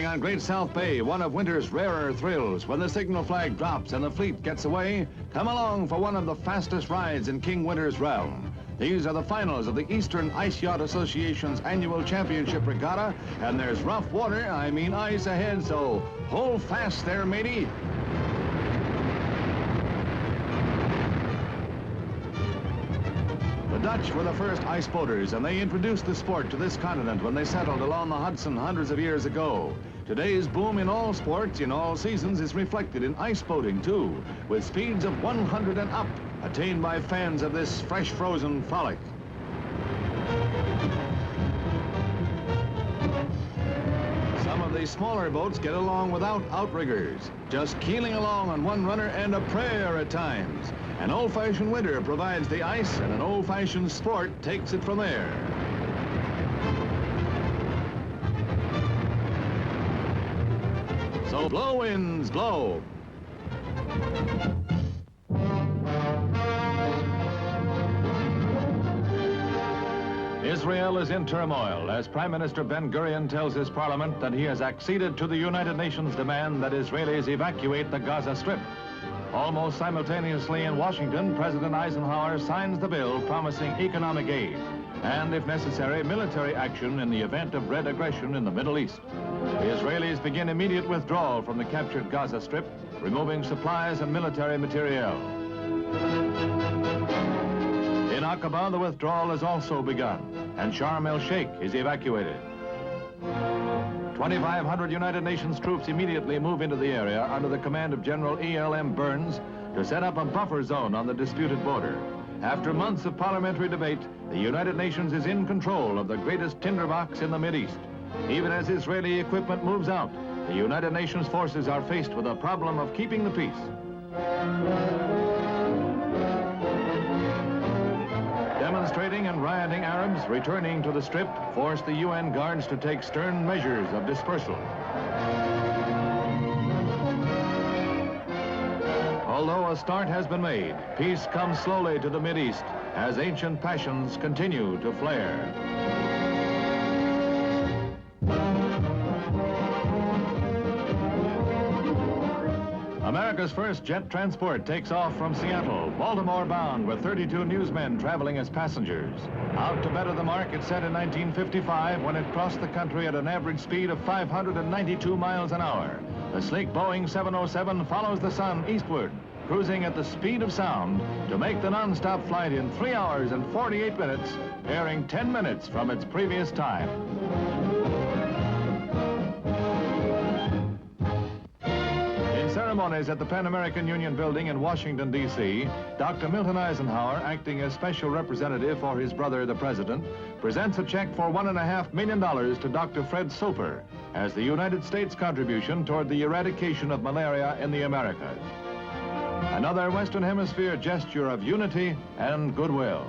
on Great South Bay, one of winter's rarer thrills. When the signal flag drops and the fleet gets away, come along for one of the fastest rides in King Winter's realm. These are the finals of the Eastern Ice Yacht Association's annual championship regatta, and there's rough water, I mean ice ahead, so hold fast there, matey. The Dutch were the first ice boaters, and they introduced the sport to this continent when they settled along the Hudson hundreds of years ago. Today's boom in all sports, in all seasons, is reflected in ice boating, too, with speeds of 100 and up, attained by fans of this fresh-frozen frolic. Some of these smaller boats get along without outriggers, just keeling along on one runner and a prayer at times. An old-fashioned winter provides the ice, and an old-fashioned sport takes it from there. So blow, winds, blow. Israel is in turmoil as Prime Minister Ben-Gurion tells his parliament that he has acceded to the United Nations demand that Israelis evacuate the Gaza Strip. Almost simultaneously in Washington, President Eisenhower signs the bill promising economic aid and, if necessary, military action in the event of red aggression in the Middle East. The Israelis begin immediate withdrawal from the captured Gaza Strip, removing supplies and military materiel. In Aqaba, the withdrawal has also begun, and Sharm el-Sheikh is evacuated. 2,500 United Nations troops immediately move into the area under the command of General E.L.M. Burns to set up a buffer zone on the disputed border. After months of parliamentary debate, the United Nations is in control of the greatest tinderbox in the Mideast. Even as Israeli equipment moves out, the United Nations forces are faced with a problem of keeping the peace. Demonstrating and rioting Arabs returning to the Strip forced the UN guards to take stern measures of dispersal. Although a start has been made, peace comes slowly to the Mideast as ancient passions continue to flare. America's first jet transport takes off from Seattle, Baltimore bound, with 32 newsmen traveling as passengers. Out to better the mark it set in 1955 when it crossed the country at an average speed of 592 miles an hour. The sleek Boeing 707 follows the sun eastward, cruising at the speed of sound to make the non-stop flight in 3 hours and 48 minutes, pairing 10 minutes from its previous time. Ceremonies at the Pan American Union building in Washington, D.C., Dr. Milton Eisenhower, acting as special representative for his brother, the president, presents a check for $1.5 million to Dr. Fred Soper as the United States contribution toward the eradication of malaria in the Americas. Another Western Hemisphere gesture of unity and goodwill.